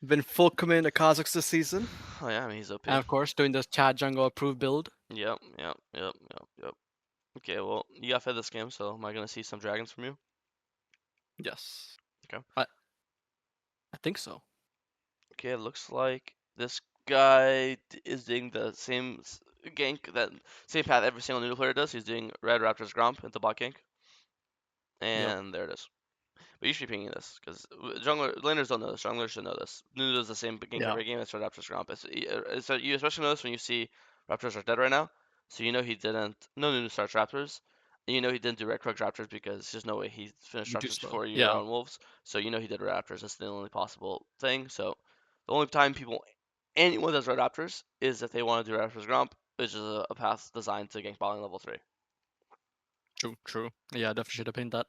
Been full commit to Khazix this season. Oh yeah, I mean he's OP. And of course, doing the Chad Jungle approved build. Yep. Okay, well, you got fed this game, so am I gonna see some dragons from you? Yes. Okay. I think so. Okay, it looks like this guy is doing the same gank, that same path every single Nunu player does. He's doing red Raptors Gromp into bot gank, Yep. and there it is. But you should be pinging this, because laners don't know this. Junglers should know this. Nunu does the same gank Yeah. every game. It's red Raptors Gromp. So you especially notice when you see Raptors are dead right now. So you know he didn't. No Nunu starts Raptors. And you know he didn't do red Krug Raptors because there's no way he finished You too Raptors slow. before you were Yeah. on Wolves. So you know he did Raptors. That's the only possible thing. So the only time anyone does red Raptors is if they want to do Raptors Gromp, which is a path designed to gank bottom level 3. True. Yeah, definitely should have pinned that.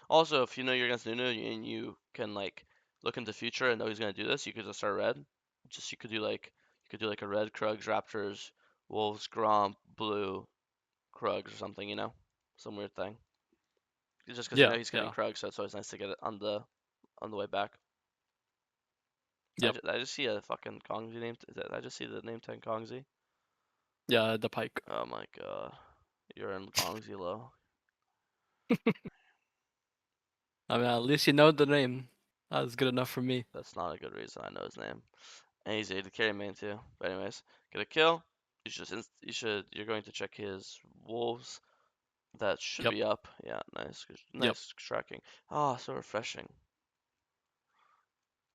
Also, if you know you're against Nunu and you can like look into the future and know he's gonna do this, you could just start red. You could do like a red Krugs, Raptors, Wolves, Gromp, blue, Krugs or something, some weird thing. Just because you know he's getting Yeah. Krugs, so it's always nice to get it on the way back. Yep. I just see a fucking Kongzi name. I just see the name 10 Kongzi. Yeah, the pike. Oh my god, you're in Kongzi low. I mean, at least you know the name. That's good enough for me. That's not a good reason I know his name. And he's a carry main too. But anyways, get a kill. You're going to check his wolves. That should Yep. be up. Yeah, nice, Yep. nice tracking. Ah, so refreshing.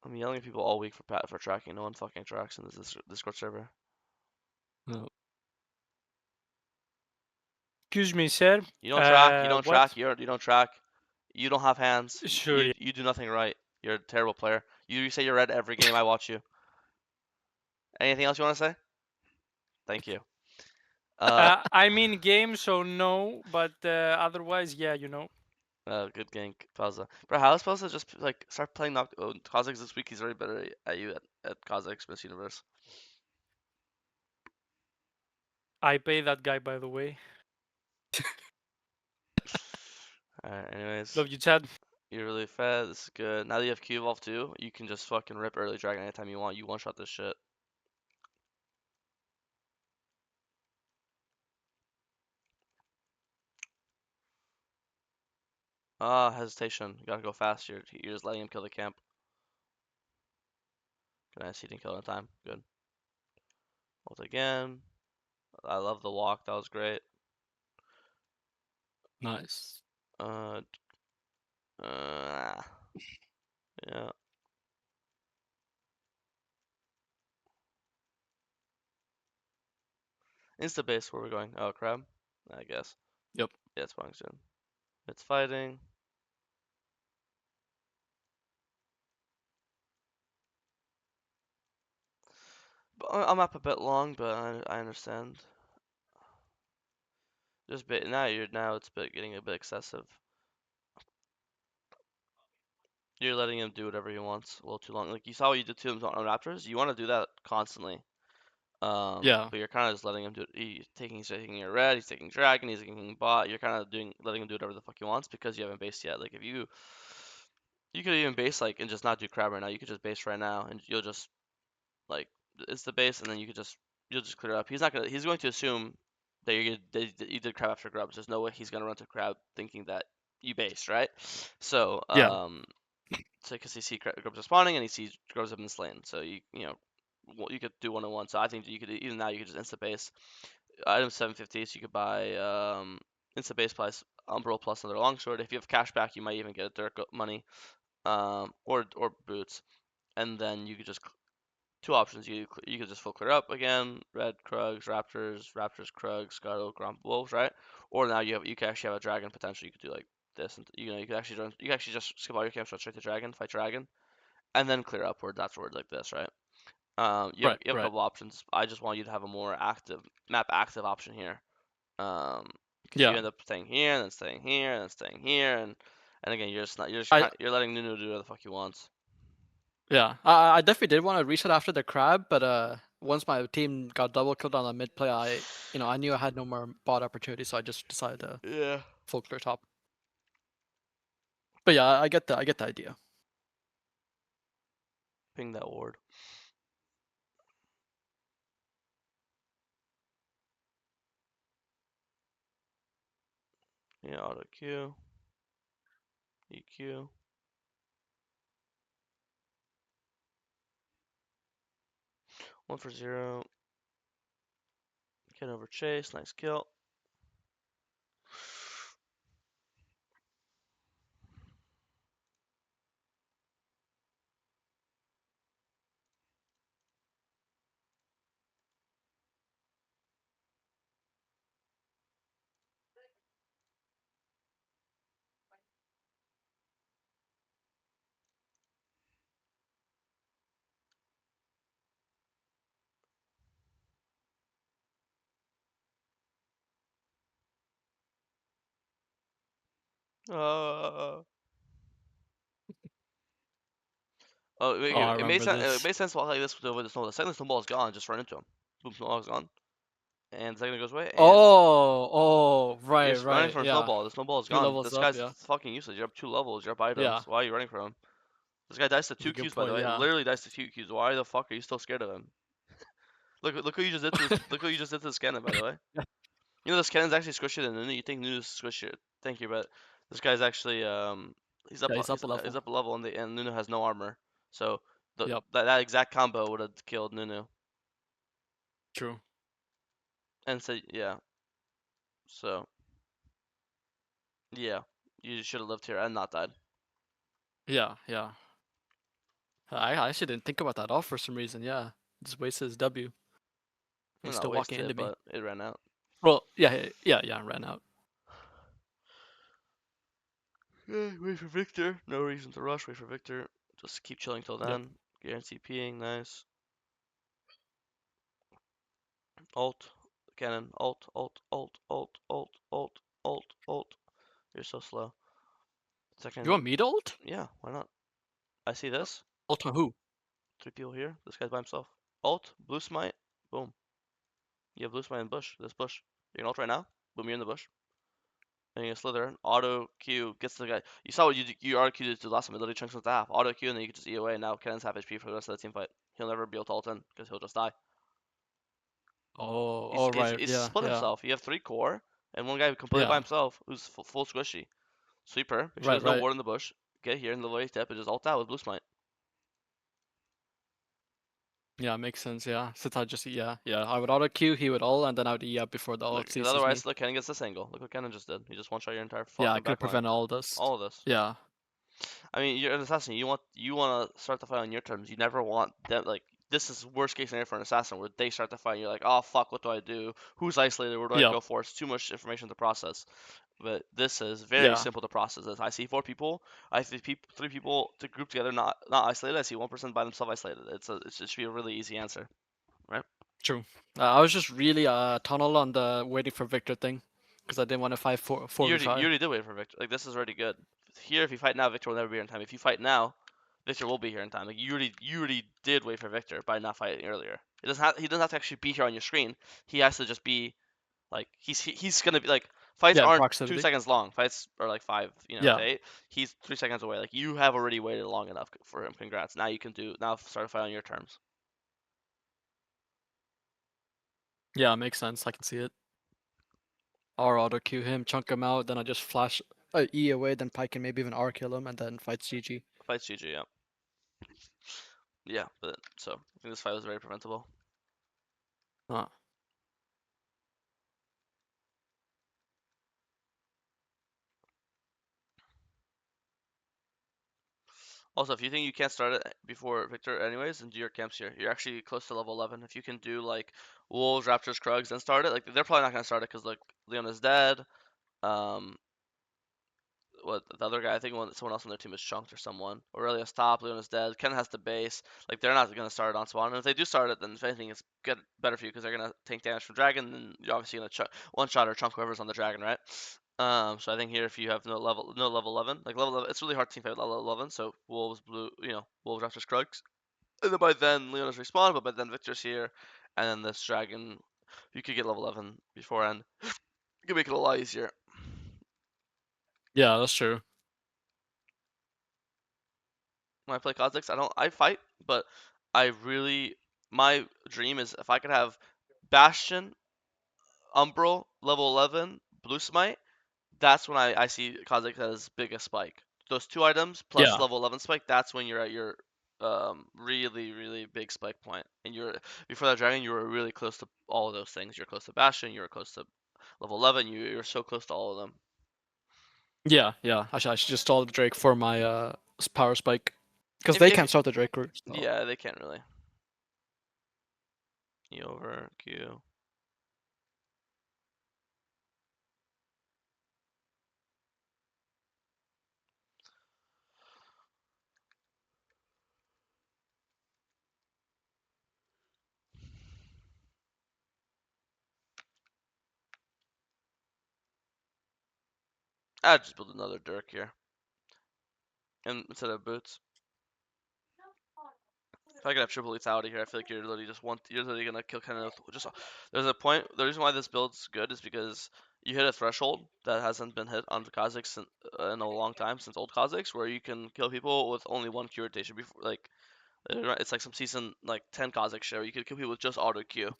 I'm yelling at people all week for tracking. No one fucking tracks in this Discord server. No. Excuse me, sir. You don't track. You don't What? track. You don't track. You don't have hands. Sure. Yeah. You do nothing right. You're a terrible player. You say you're red every game I watch you. Anything else you want to say? Thank you. I'm in game, so no. But otherwise, yeah, Good gank, Pausa. Bro, how is Pausa just like start playing Khazix this week? He's already better at you at Khazix Miss Universe. I pay that guy, by the way. Alright, anyways. Love you, Chad. You're really fed. This is good. Now that you have Q Evolve too, you can just fucking rip early dragon anytime you want. You one shot this shit. Ah, hesitation. You gotta go fast. You're just letting him kill the camp. Nice, he didn't kill it in time. Good. Ult again. I love the walk. That was great. Nice. Yeah. Insta base, where we're going? Oh, crab? I guess. Yep. Yeah, it's spawning soon. It's fighting. I'm up a bit long, but I understand. Just now it's getting a bit excessive. You're letting him do whatever he wants a little too long. Like you saw what you did to him on Raptors. You want to do that constantly. Yeah. But you're kind of just letting him do it. He's taking your red. He's taking dragon. He's taking bot. You're kind of letting him do whatever the fuck he wants because you haven't based yet. Like if you could even base like and just not do crab right now. You could just base right now and you'll just like it's the base and then you'll just clear up. He's going to assume that you did crab after grubs. There's no way he's gonna run to crab thinking that you based, right? So Yeah. so because he sees grubs are spawning and he sees grubs have been slain, so you could do 1-on-1. So I think you could even now you could just insta base item 750, so you could buy insta base plus umbral plus another longsword. If you have cash back, you might even get a Dirk money or boots, and then you could just two options. You could just full clear up again, red Krugs, Raptors, Krugs, Scuttle, Gromp, Wolves, right? Or now you can actually have a dragon potential. You could do like this, and you could actually just skip all your camps, go straight to dragon, fight dragon, and then clear upward. That's word like this, right? You have a couple options. I just want you to have a more active option here. Because you end up staying here, and then staying here, and then staying here, and again you're letting Nunu do whatever the fuck he wants. Yeah. I definitely did want to reset after the crab, but once my team got double killed on the mid play, I knew I had no more bot opportunity, so I just decided to Yeah. full clear top. But yeah, I get the idea. Ping that ward. Yeah, auto Q. EQ. One for 0. Get over chase. Nice kill. Uh. Oh, Oh, I it made remember sense. It this. made sense while like this with the snowball. The second the snowball is gone, just run into him. Boom, snowball is gone, and the second it goes away, and Right, you're running right, from a yeah. snowball. The snowball is 2 gone. levels This up, guy's yeah. fucking useless. You're up 2 levels. You're up items. Yeah, Why are you running from him? This guy dies to that's a 2 good Qs, by the point, way. yeah. Literally dies to 2 Qs. Why the fuck are you still scared of him? Look what you just did to this. Look what you just did to this cannon, by the way. Yeah, You know this cannon's actually squishier than Nunu. You think Nunu's squishier? Thank you, but this guy's actually he's up yeah, he's up a he's level. up a level and Nunu has no armor. So Yep, that exact combo would have killed Nunu. true. And so yeah, so yeah, you should have lived here and not died. Yeah, yeah. I actually didn't think about that at all for some reason, yeah. Just wasted his W. Well, He's not still walking wasted, into me. but it ran out. Well, yeah, ran out. Yeah, wait for Victor. No reason to rush. Wait for Victor. Just keep chilling till Yep. then. Guarantee peeing. Nice. Alt. Cannon. Alt. Alt. Alt. Alt. Alt. Alt. Alt. Alt. You're so slow. You Second. want me to ult? Yeah, why not? I see this. Ult on who? 3 people here. This guy's by himself. Alt. Blue smite. Boom. You have blue smite in bush. This bush. You can ult right now. Boom, you're in the bush. And you slither. Auto Q gets the guy. You saw what you auto Q did to last time. It literally chunks him to half. Auto Q and then you can just E away. Now Kennen's half HP for the rest of the team fight. He'll never be able to ult in because he'll just die. Oh, right, He's yeah, split yeah, himself. You have 3 core and one guy completely by yeah. himself who's full squishy. Sweeper. Make sure Right, there's no right. ward in the bush. Get here in the way step and just ult out with blue smite. Yeah, makes sense, yeah. Since I just, yeah. I would auto Q, he would ult, and then I would E up before the ult Because sees me. otherwise, look, Kennen gets this angle. Look what Kennen just did. He just one shot your entire Yeah, I fucking could have backline. prevented all this. All of this. Yeah, I mean, you're an assassin. You want to start the fight on your terms. You never want them like this is worst case scenario for an assassin where they start the fight. And you're like, oh fuck, what do I do? Who's isolated? Where do I yep, go for? It's too much information to process. But this is very yeah, simple to process. As I see 4 people, I see 3 people to group together, not isolated. I see 1 person by themselves isolated. It should be a really easy answer, right? true. I was just really tunnel on the waiting for Victor thing, because I didn't want to fight 4v5. You already did wait for Victor. Like this is already good. Here, if you fight now, Victor will never be here in time. If you fight now, Victor will be here in time. Like you already did wait for Victor by not fighting earlier. He doesn't have to actually be here on your screen. He has to just be like he's gonna be like fights Yeah, in aren't 2 proximity. seconds long. Fights are like 5, Yeah, to 8. He's 3 seconds away. Like you have already waited long enough for him. Congrats. Now you can start a fight on your terms. yeah, makes sense. I can see it. Or auto Q him, chunk him out, then I just flash E away, then Pike can maybe even R kill him, and then fights GG. Fights GG, yeah. Yeah, but so I think this fight was very preventable. Huh. Also, if you think you can't start it before Victor anyways, then do your camps here. You're actually close to level 11. If you can do like Wolves, Raptors, Krugs, then start it. Like they're probably not gonna start it because like Leon is dead. Um, what the other guy? I think someone else on their team is chunked or someone. Aurelius top. Leon is dead. Ken has the base. Like they're not gonna start it on spawn. And if they do start it, then if anything, it's better for you because they're gonna take damage from dragon. And you're obviously gonna one shot or chunk whoever's on the dragon, right? So I think here if you have no level 11, like level 11, it's really hard to team fight with level 11. So Wolves, blue, Wolves, Raptors, Krugs. And then by then Leona's respawned, but by then Victor's here, and then this dragon, you could get level 11 beforehand. You can make it a lot easier. Yeah, that's true. When I play Khazix, I fight, but my dream is if I could have Bastion, Umbral, level 11, Blue Smite, that's when I see Kha'Zix as biggest spike. Those two items plus Yeah. level 11 spike, that's when you're at your really, really big spike point. And you're before that dragon, you were really close to all of those things. You're close to Bastion, you're close to level 11, you're so close to all of them. Yeah, yeah. I should just stall the Drake for my power spike. Because If, they if can't start the Drake route. So. Yeah, they can't really. E over Q. I'd just build another Dirk here. And instead of boots. If I could have triple lethality here, I feel like you're literally gonna kill kind of just. There's a point. The reason why this build's good is because you hit a threshold that hasn't been hit on Kha'Zix in a long time since old Kha'Zix, where you can kill people with only one Q rotation. Before, like it's like some season like 10 Kha'Zix share. You can kill people with just auto Q.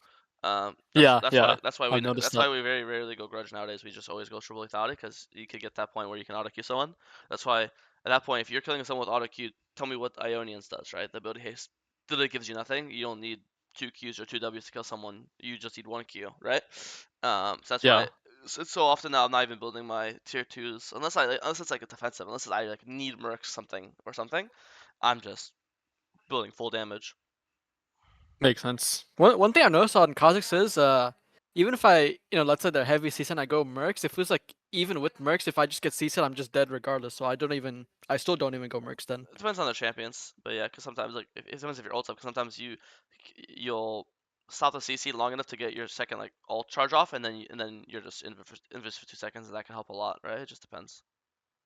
Yeah, That's yeah. why that's why I've noticed that's that. why we very rarely go grudge nowadays. We just always go triple lethality because you could get that point where you can auto Q someone. That's why at that point, if you're killing someone with auto Q, tell me what Ionians does, right? The ability haste literally gives you nothing. You don't need two Qs or two Ws to kill someone. You just need one Q, right? So that's why Yeah, it's so often now I'm not even building my tier twos unless it's like a defensive, unless I like need mercs something or something. I'm just building full damage. makes sense. One thing I noticed on Kha'Zix is even if I let's say they're heavy season, I go mercs. It feels like even with mercs, if I just get season, I'm just dead regardless. So I still don't even go mercs then. It depends on the champions, but yeah, because sometimes like it depends if you're ult up. Because sometimes you'll stop the CC long enough to get your second like ult charge off, and then you're just invis for 2 seconds, and that can help a lot, right? It just depends.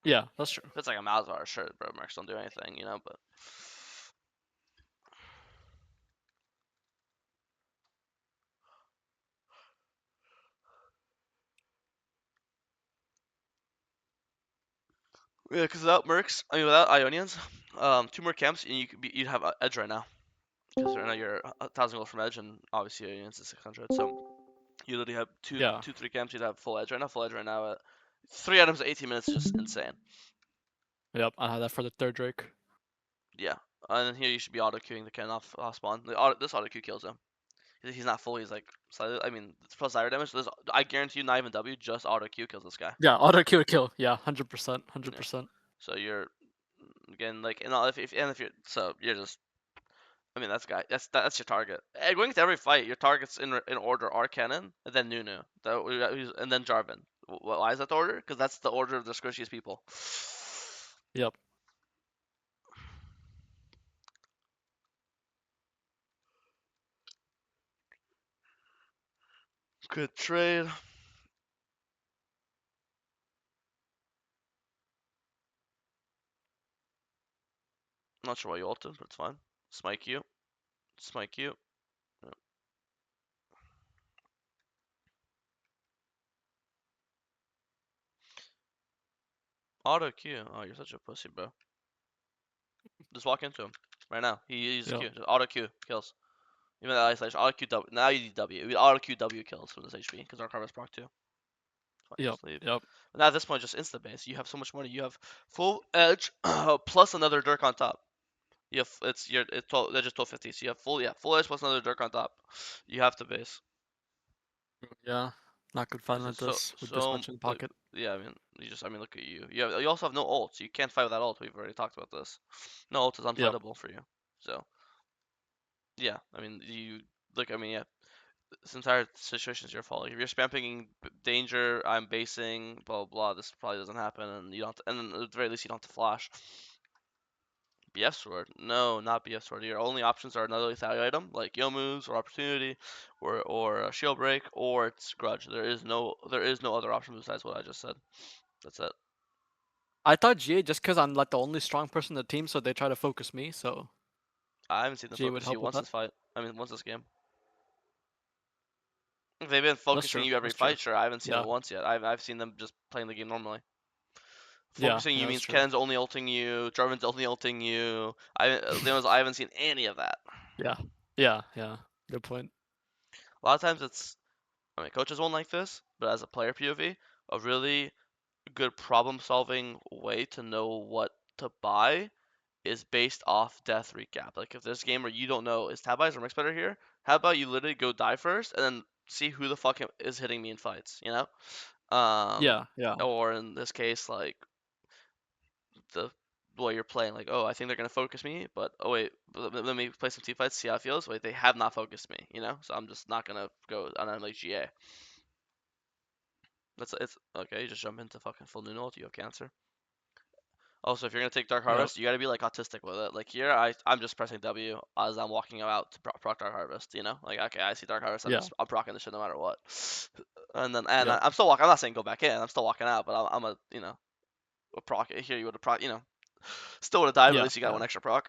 Yeah, that's true. If it's like a Malzahar, sure, bro, mercs don't do anything, but yeah, because without mercs, without Ionians, 2 more camps, and you'd have edge right now. Because right now you're 1,000 gold from edge, and obviously Ionians is 600, so you literally have Yeah. 3 camps. You'd have full edge right now. Full edge right now at 3 items, 18 minutes is just insane. Yep, I had that for the third Drake. Yeah, and then here you should be auto queuing the cannon off spawn. This auto queue kills him. He's not full. He's like slightly. I mean, it's plus dire damage. I guarantee you, not even W, just auto queue kills this guy. Yeah, auto kill. Yeah, 100%, Yeah. 100%. So you're again like, and if you're so you're just. I mean, that's your target. Going into every fight, your targets in order are Cannon, and then Nunu, and then Jarvan. Why is that the order? Because that's the order of the squishiest people. Yep. Good trade. Not sure why you ulted, but it's fine. Smite you. Smite you. Yeah. Auto Q. Oh, you're such a pussy, bro. Just walk into him right now. He uses Yep. Q. Just auto Q kills. Even that isolation. Auto Q W. Now you need W. Auto Q W kills from this HP because our card is proc too. Fine, Yep. just leave. Yep. But now at this point, just insta base. You have so much money. You have full edge plus another Dirk on top. You have it's 12. They're just 1250. So you have full edge plus another Dirk on top. You have to base. Yeah. Not good This fighting is like this with this much in like pocket. yeah. I mean, look at you. You also have no ult, so you can't fight without ult. We've already talked about this. No ult is Yep. unfightable for you. So yeah, I mean you look. I mean yeah, this entire situation is your fault. Like, if you're spamming danger, I'm basing, blah blah blah. This probably doesn't happen, and you don't. And at the very least, you don't have to flash. BF sword? No, not BF sword. Your only options are another lethality item like Yo moves or opportunity, or shield break, or it's grudge. There is no other option besides what I just said. That's it. I thought GA just because I'm like the only strong person in the team, so they try to focus me. So I haven't seen them G would focus you help with once that. this fight. I mean, once this game. If they've been That's focusing true. you every That's true. fight, sure. I haven't seen Yeah. it once yet. I've seen them just playing the game normally. Yeah. Focusing you That's means true. Ken's only ulting you, Jarvan's only ulting you. I haven't seen any of that. Yeah. Yeah. Yeah. Good point. A lot of times it's, I mean, coaches won't like this, but as a player POV, a really good problem-solving way to know what to buy is based off death recap. Like if there's a game where you don't know is tab buys or mix better here, how about you literally go die first and then see who the fuck is hitting me in fights, you know? Yeah. Yeah. Or in this case, like the way you're playing, like, oh, I think they're gonna focus me, but oh wait, let me play some team fights, see how it feels. Wait, they have not focused me, you know? So I'm just not gonna go on a like GA. It's okay. You just jump into fucking full Nunu ult, you have cancer. Also, if you're gonna take Dark Yep. Harvest, you gotta be like autistic with it. Like here, I'm just pressing W as I'm walking out to proc Dark Harvest. You know, like okay, I see Dark Harvest, Yeah. I'm procking this shit no matter what. Yep. I'm still walking. I'm not saying go back in. I'm still walking out, but I'm a a proc here. You would have proc. Still would have died, but at Yeah. least you got Yeah. one extra proc.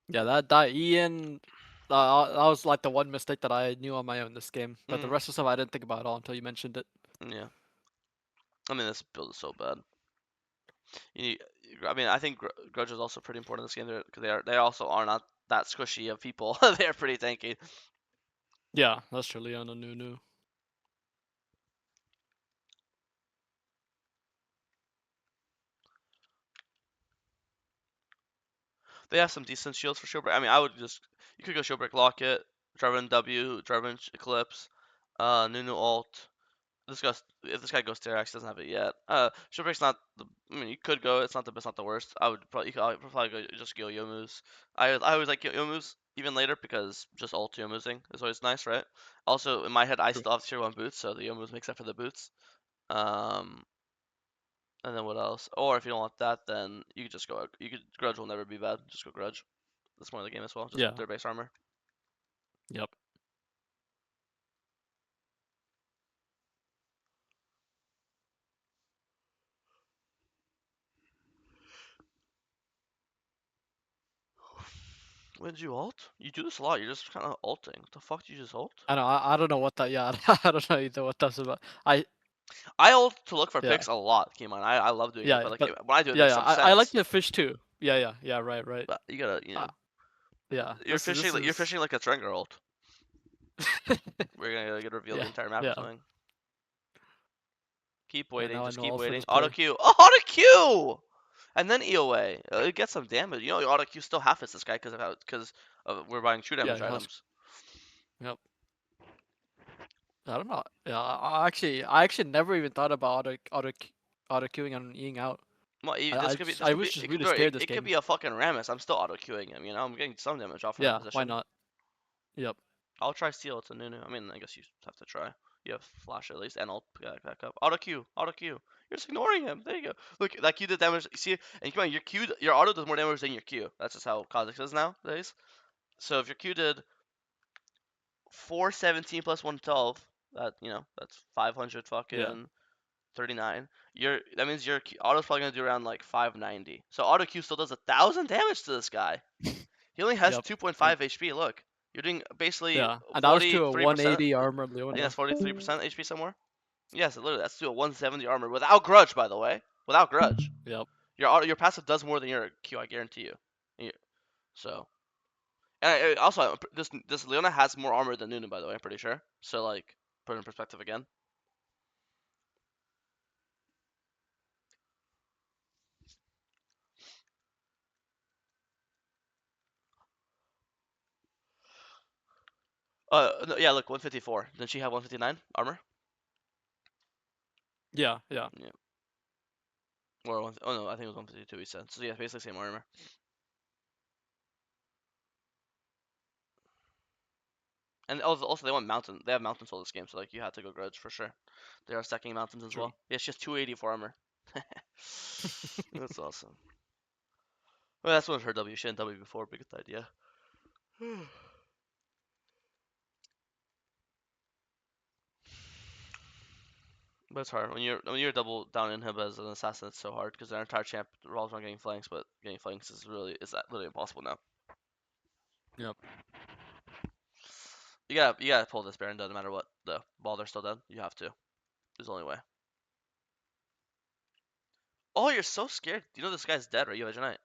Yeah. That Ian. That was like the one mistake that I knew on my own this game, but the rest of stuff I didn't think about at all until you mentioned it. Yeah, I mean this build is so bad. You, I mean, I think Grudge is also pretty important in this game. They also are not that squishy of people. They're pretty tanky. Yeah, that's true. Leon and Nunu. They have some decent shields for Shieldbreak. I mean, you could go Shieldbreak Locket, Jarvan W, Jarvan Eclipse, Nunu ult. If this guy goes Terax, he doesn't have it yet. Shieldbreak's not the. I mean, you could go. It's not the best, not the worst. I would probably go just go Youmuu's. I always like Youmuu's even later because just ult Youmuu'sing is always nice, right? Also, in my head, I True. still have tier 1 boots, so the Youmuu's makes up for the boots. Um, and then what else? Or if you don't want that, then you could just go. Grudge will never be bad. Just go Grudge. That's more of the game as well. Just Yeah. their base armor. Yep. When did you ult? You do this a lot. You're just kind of ulting. What the fuck did you just ult? I know. I don't know what that. Yeah. I don't know either what that's about. I ult to look for Yeah. picks a lot, Keemon. I love doing it, Yeah. but like But when I do it, it yeah. makes Yeah. some I like sense. to fish too. Yeah. Yeah. Yeah. Right. Right. But you gotta, Yeah. you're fishing like a Trenger ult. We're gonna get revealed Yeah. the entire map Yeah. is doing. Keep Yeah. waiting, Now I just know keep all for waiting. this Auto play. Q. Oh, auto Q! And then EOA. It gets some damage. You know, auto Q still half hits this guy because we're buying true Yeah. damage It has. items. Yep. I don't know. Yeah. I actually never even thought about auto queuing and eing out. Well, I I was just really scared this it could game. be a fucking Rammus. I'm still auto queuing him. You know, I'm getting some damage off from that Yeah. Why position. not? Yep. I'll try steal to Nunu. I mean, I guess you have to try. You have flash at least, and I'll back up. Auto Q, auto Q. You're just ignoring him. There you go. Look, that Q did damage. You see, and come on, your auto does more damage than your Q. That's just how Khazix is nowadays. So if your Q did 417 plus 112, that's 500 Yeah. fucking 39. That means your auto's probably gonna do around like 590. So auto Q still does 1,000 damage to this guy. He only has Yep. 2.5 HP. Look, you're doing basically Yeah. And that was to a 43%. 180 armor I think Leona. that's 43% HP somewhere. Yes, literally, that's to a 170 armor without grudge, by the way. Without grudge, Yep. your passive does more than your Q. I guarantee you. So, and also this Leona has more armor than Nunu, by the way. I'm pretty sure. So like, put it in perspective again. No, yeah, look, 154. Did she have 159 armor? Yeah. Yeah. Yeah. Or oh no, I think it was 152. He said. So yeah, basically same armor. And also they want mountain. They have mountain soul this game, so like you have to go grudge for sure. They are stacking mountains as True. well. Yeah, she has 284 armor. That's awesome. Well, that's one of her W. She had W before, but good idea. But it's hard when you're double down inhib as an assassin. It's so hard because their entire champ revolves around getting flanks, but getting flanks is literally impossible now. Yep. You gotta pull this Baron dead no matter what. The while they're still dead, you have to. There's the only way. Oh, you're so scared. You know this guy's dead, right? You have a Knight.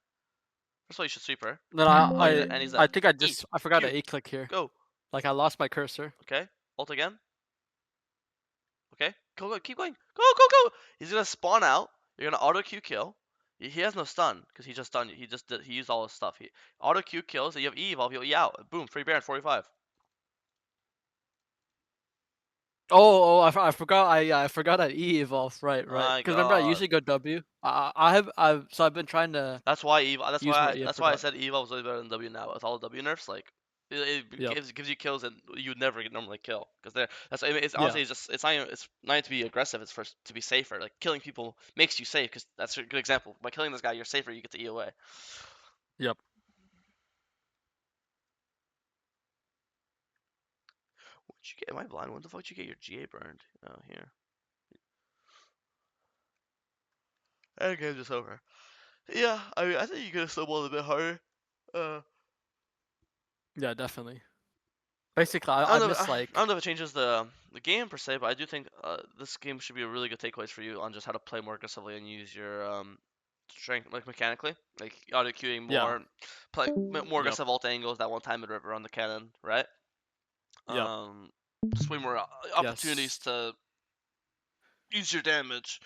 First of all, you should sweep her. Then Oh, and he's dead. I think I E, I forgot Q, to E-click here. go. Like I lost my cursor. Okay. Ult again. Okay. Go. Keep going. Go. He's gonna spawn out. You're gonna auto Q kill. He has no stun because he just stunned you. He used all his stuff. He auto Q kills. So you have E evolve. He'll E out. Boom. Free Baron 45. I forgot. I forgot I E evolve. Right. My Because remember, I God. usually go W. I've been trying to. That's why Eve. That's Use why. more E, I That's why I forgot. said Eve was way better than W now with all the W nerfs. Like, it Yep. gives you kills that you would never normally kill because they're. That's. I mean, it's Yeah. honestly it's not even, it's not to be aggressive. It's to be safer. Like killing people makes you safe because that's a good example. By killing this guy, you're safer. You get to E away. Yep. What'd you get? Am I blind? When the fuck did you get your GA burned? Oh, here. And game's just over. Yeah, I mean, I think you could have snowballed a bit harder. Yeah, definitely. Basically, I I don't know. missed like. I don't know if it changes the game per se, but I do think this game should be a really good takeaways for you on just how to play more aggressively and use your strength, like mechanically, like auto queuing Yeah. more, play more aggressive ult angles that one time mid river on the cannon, right? Yep. Just way more opportunities Yes. to use your damage.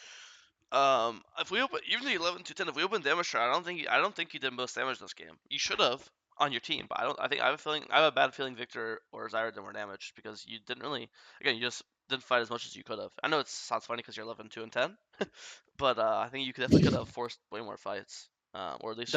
If we open even the 11 to 10, if we open damage shot, I don't think you did most damage this game. You should have on your team, but I don't. I think I have a bad feeling Victor or Zyra did more damage because you didn't really. Again, you just didn't fight as much as you could have. I know it sounds funny because you're 11, 2, and 10, but I think you definitely could have forced way more fights, or at least